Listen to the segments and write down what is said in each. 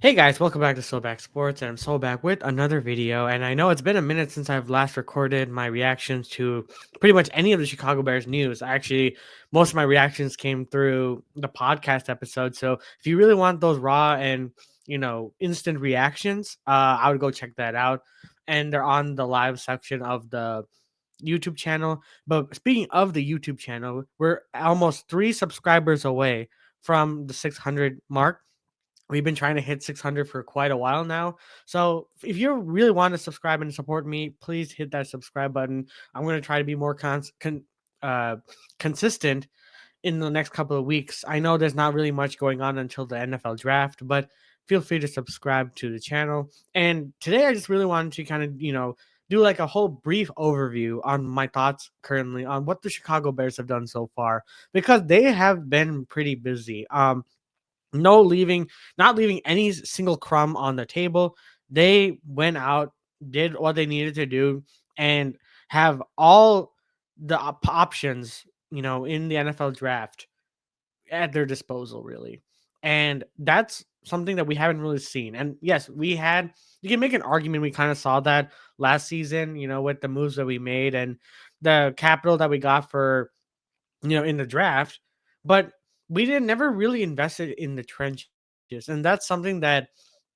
Hey guys, welcome back to Back Sports, and I'm back with another video. And I know it's been a minute since I've last recorded my reactions to pretty much any of the Chicago Bears news. Actually, most of my reactions came through the podcast episode. So if you really want those raw and instant reactions, I would go check that out. And they're on the live section of the YouTube channel. But speaking of the YouTube channel, we're almost 3 subscribers away from the 600 mark. We've been trying to hit 600 for quite a while now. So if you really want to subscribe and support me, please hit that subscribe button. I'm going to try to be more uh, consistent in the next couple of weeks. I know there's not really much going on until the NFL draft, but feel free to subscribe to the channel. And today I just really wanted to kind of, do like a whole brief overview on my thoughts currently on what the Chicago Bears have done so far because they have been pretty busy. No leaving, not leaving any single crumb on the table. They went out, did what they needed to do, and have all the options, in the NFL draft at their disposal, really. And that's something that we haven't really seen. And yes, you can make an argument. We kind of saw that last season, with the moves that we made and the capital that we got for in the draft, but we didn't never really invested in the trenches. And that's something that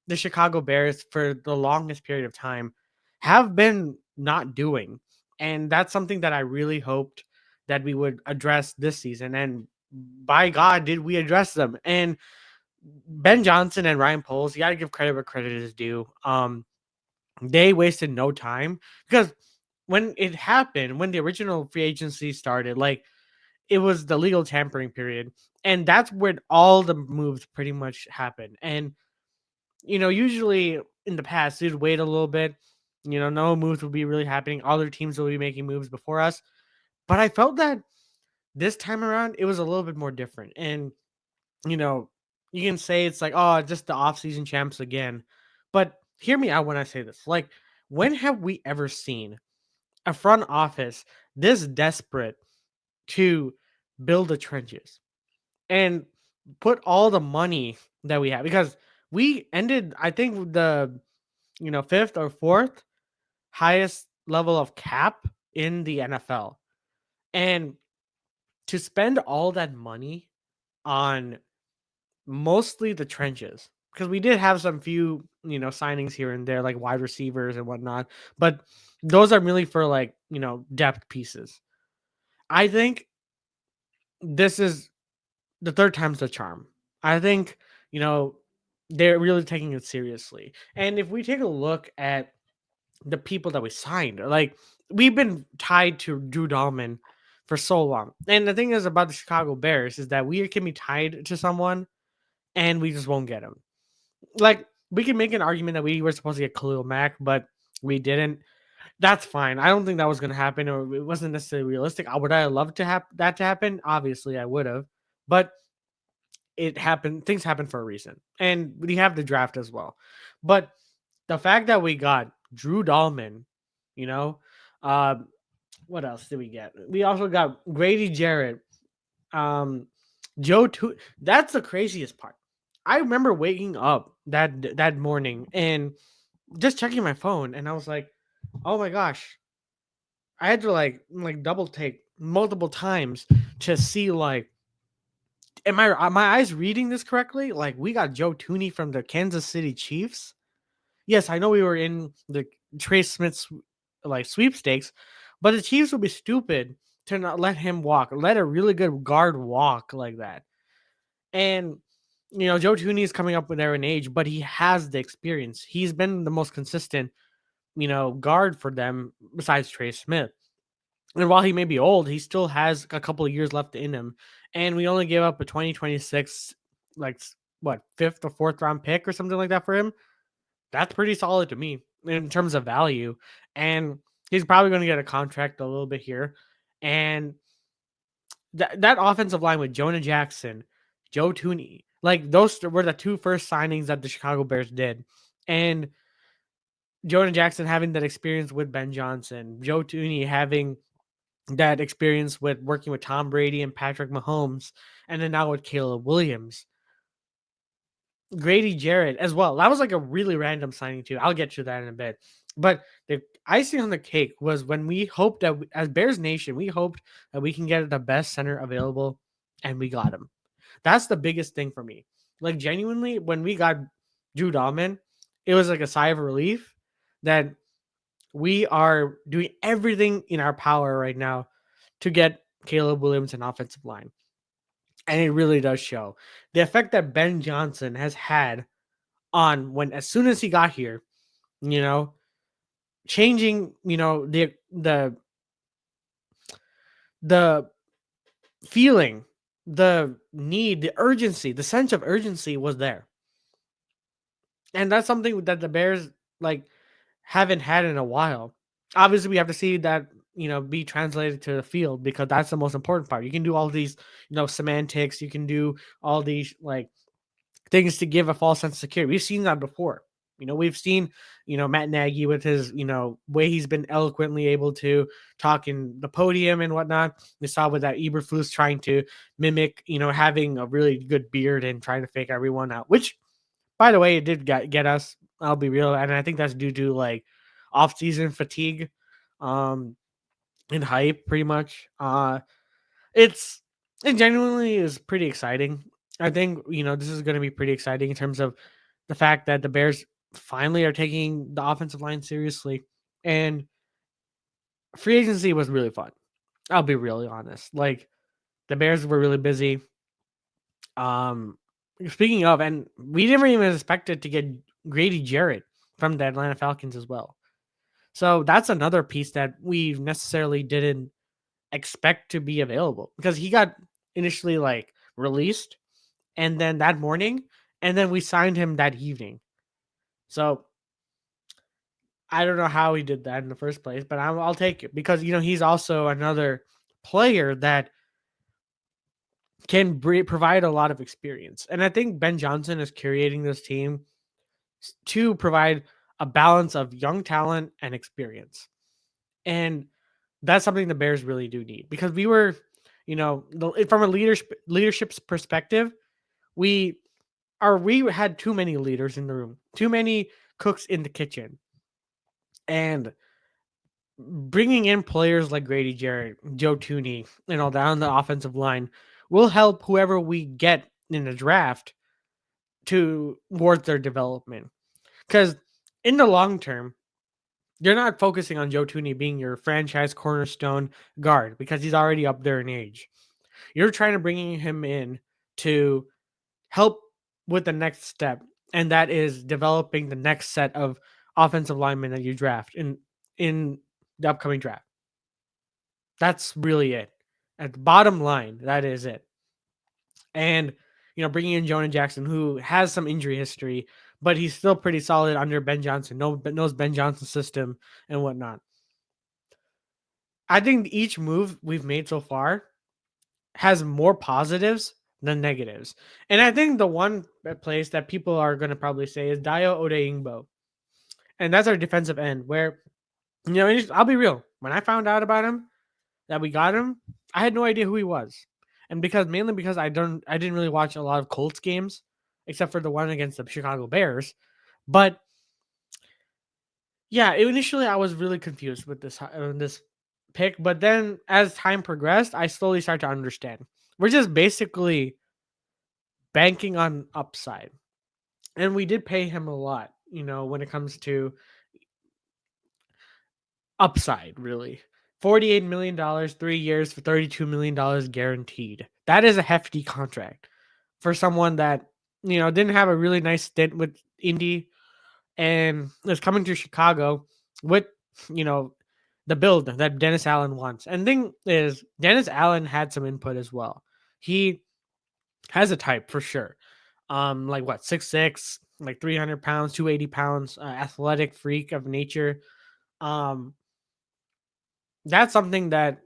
the Chicago Bears for the longest period of time have been not doing. And that's something that I really hoped that we would address this season. And by God, did we address them? And Ben Johnson and Ryan Poles, you got to give credit where credit is due. They wasted no time because when it happened, when the original free agency started, like it was the legal tampering period, and that's where all the moves pretty much happened. And usually in the past, you'd wait a little bit. No moves would be really happening. Other teams will be making moves before us. But I felt that this time around, it was a little bit more different. And you know, you can say it's like, oh, just the offseason champs again. But hear me out when I say this. Like, when have we ever seen a front office this desperate to build the trenches and put all the money that we have? Because we ended, I think, the fifth or fourth highest level of cap in the NFL. And to spend all that money on mostly the trenches, because we did have some few, signings here and there, like wide receivers and whatnot, but those are really for like, depth pieces. I think this is the third time's the charm. I think, you know, they're really taking it seriously. And if we take a look at the people that we signed, like we've been tied to Drew Dahlman for so long. And the thing is about the Chicago Bears is that we can be tied to someone and we just won't get him. Like we can make an argument that we were supposed to get Khalil Mack, but we didn't. That's fine. I don't think that was going to happen, or it wasn't necessarily realistic. Would I love to have that to happen? Obviously, I would have, but it happened. Things happen for a reason, and we have the draft as well. But the fact that we got Drew Dahlman, you know, uh, what else did we get? We also got Grady Jarrett, um, That's the craziest part. I remember waking up that morning and just checking my phone, and I was like, "Oh my gosh!" I had to like double take multiple times to see like, am my eyes reading this correctly? Like we got Joe Tooney from the Kansas City Chiefs. Yes, I know we were in the Trey Smith's like sweepstakes, but the Chiefs would be stupid to not let him walk, let a really good guard walk like that. And Joe Tooney is coming up with there in age, but he has the experience. He's been the most consistent, guard for them besides Trey Smith. And while he may be old, he still has a couple of years left in him. And we only gave up a 2026, like what, fifth or fourth round pick or something like that for him. That's pretty solid to me in terms of value. And he's probably going to get a contract a little bit here. And that offensive line with Jonah Jackson, Joe Tooney, like those were the two first signings that the Chicago Bears did. And Jonah Jackson having that experience with Ben Johnson, Joe Tooney having that experience with working with Tom Brady and Patrick Mahomes, and then now with Caleb Williams. Grady Jarrett as well. That was like a really random signing too. I'll get to that in a bit. But the icing on the cake was when we hoped that as Bears Nation, we hoped that we can get the best center available, and we got him. That's the biggest thing for me. Like genuinely, when we got Drew Dalman, it was like a sigh of relief that we are doing everything in our power right now to get Caleb Williams an offensive line. And it really does show. The effect that Ben Johnson has had on when as soon as he got here, you know, changing, the feeling, the need, the urgency, the sense of urgency was there. And that's something that the Bears like haven't had in a while. Obviously, we have to see that, be translated to the field because that's the most important part. You can do all these, semantics, you can do all these like things to give a false sense of security. We've seen that before. We've seen, Matt Nagy with his, way he's been eloquently able to talk in the podium and whatnot. We saw with that Eberflus trying to mimic, having a really good beard and trying to fake everyone out, which, by the way, it did get us. I'll be real. And I think that's due to like off-season fatigue um, and hype pretty much. It's it genuinely is pretty exciting. I think this is going to be pretty exciting in terms of the fact that the Bears finally are taking the offensive line seriously, and free agency was really fun. I'll be really honest. Like the Bears were really busy. Um, Speaking of, and we never even expected to get Grady Jarrett from the Atlanta Falcons as well. So that's another piece that we necessarily didn't expect to be available because he got initially like released and then that morning and then we signed him that evening. So I don't know how he did that in the first place, but I'll take it because he's also another player that can provide a lot of experience. And I think Ben Johnson is curating this team to provide a balance of young talent and experience. And that's something the Bears really do need because we were, from a leadership's perspective, we we had too many leaders in the room, too many cooks in the kitchen, and bringing in players like Grady Jarrett, Joe Tooney, down the offensive line will help whoever we get in the draft towards their development. Because in the long term, you're not focusing on Joe Tooney being your franchise cornerstone guard because he's already up there in age. You're trying to bring him in to help with the next step, and that is developing the next set of offensive linemen that you draft in the upcoming draft. That's really it. At the bottom line, that is it. And bringing in Jonah Jackson, who has some injury history, but he's still pretty solid under Ben Johnson. Knows Ben Johnson's system and whatnot. I think each move we've made so far has more positives than negatives. And I think the one place that people are going to probably say is Dio Odeingbo. And that's our defensive end where, I'll be real. When I found out about him, that we got him, I had no idea who he was. And mainly because I didn't really watch a lot of Colts games except for the one against the Chicago Bears. But yeah, initially I was really confused with this pick, but then as time progressed, I slowly started to understand. We're just basically banking on upside. And we did pay him a lot, when it comes to upside, really. $48 million, 3 years for $32 million guaranteed. That is a hefty contract for someone that, didn't have a really nice stint with Indy and is coming to Chicago with, you know, the build that Dennis Allen wants. And thing is, Dennis Allen had some input as well. He has a type for sure. Like what, 6'6", like 300 pounds, 280 pounds, athletic freak of nature. Um, that's something that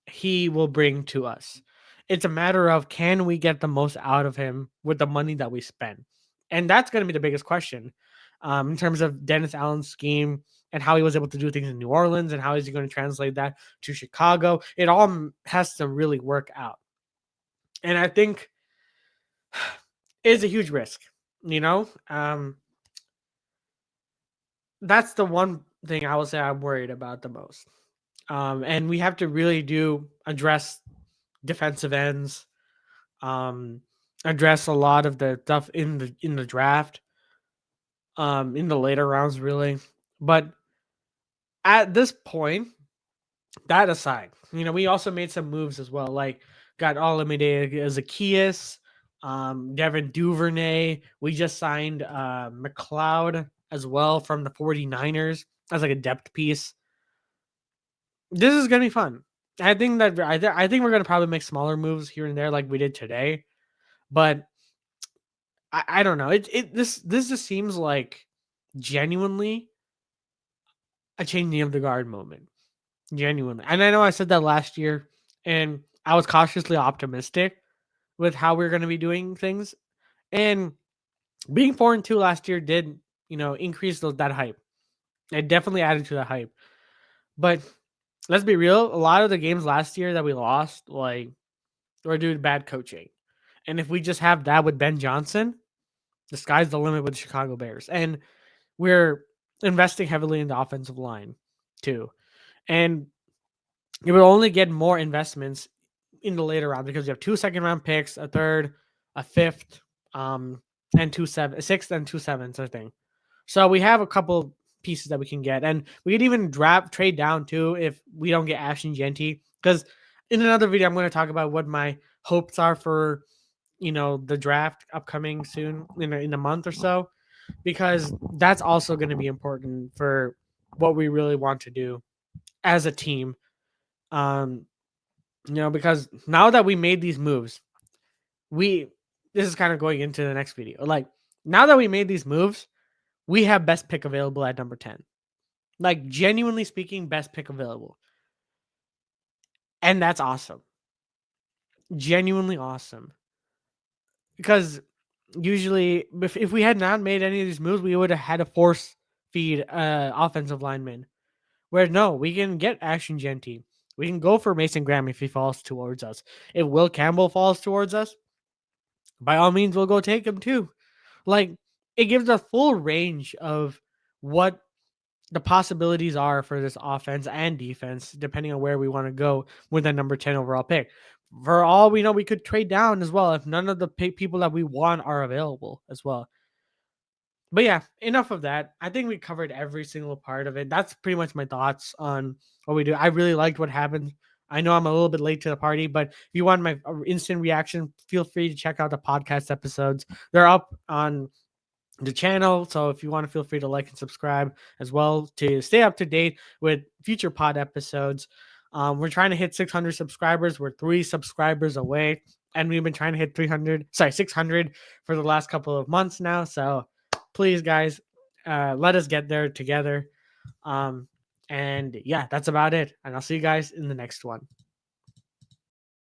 he will bring to us. It's a matter of can we get the most out of him with the money that we spend? And that's going to be the biggest question in terms of Dennis Allen's scheme and how he was able to do things in New Orleans and how is he going to translate that to Chicago. It all has to really work out. And I think it's a huge risk. You know, that's the one thing I will say I'm worried about the most. And we have to really do address defensive ends, um, address a lot of the stuff in the draft, in the later rounds, really. But at this point, that aside, we also made some moves as well. Like got Olamide Zacchaeus, Devin Duvernay. We just signed McLeod as well from the 49ers as like a depth piece. This is gonna be fun. I think we're gonna probably make smaller moves here and there like we did today, but I don't know. This just seems like genuinely a changing of the guard moment. Genuinely. And I know I said that last year and I was cautiously optimistic with how we are gonna be doing things. And being 4-2 last year did, increase that hype. It definitely added to the hype. But let's be real, a lot of the games last year that we lost, like, were due to bad coaching. And if we just have that with Ben Johnson, the sky's the limit with the Chicago Bears. And we're investing heavily in the offensive line too. And you will only get more investments in the later round because you have 2 second-round picks, a third, a fifth, and a sixth and 2 sevens, I think. So we have a couple pieces that we can get, and we could even trade down too if we don't get Ashton Genty. Because in another video, I'm going to talk about what my hopes are for the draft upcoming soon in a month or so, because that's also going to be important for what we really want to do as a team. Um, because now that we made these moves, we this is kind of going into the next video. Like now that we made these moves, we have best pick available at number 10. Like genuinely speaking, best pick available. And that's awesome. Genuinely awesome. Because usually if we had not made any of these moves, we would have had to force feed offensive lineman. Where no, we can get Ashton Genty. We can go for Mason Graham if he falls towards us. If Will Campbell falls towards us, by all means, we'll go take him too. Like it gives a full range of what the possibilities are for this offense and defense, depending on where we want to go with that number 10 overall pick. For all we know, we could trade down as well if none of the people that we want are available as well. But yeah, enough of that. I think we covered every single part of it. That's pretty much my thoughts on what we do. I really liked what happened. I know I'm a little bit late to the party, but if you want my instant reaction, feel free to check out the podcast episodes. They're up on the channel. So if you want to, feel free to like and subscribe as well to stay up to date with future pod episodes. We're trying to hit 600 subscribers. We're 3 subscribers away, and we've been trying to hit 600 for the last couple of months now. So please, guys, let us get there together. And yeah, that's about it. And I'll see you guys in the next one.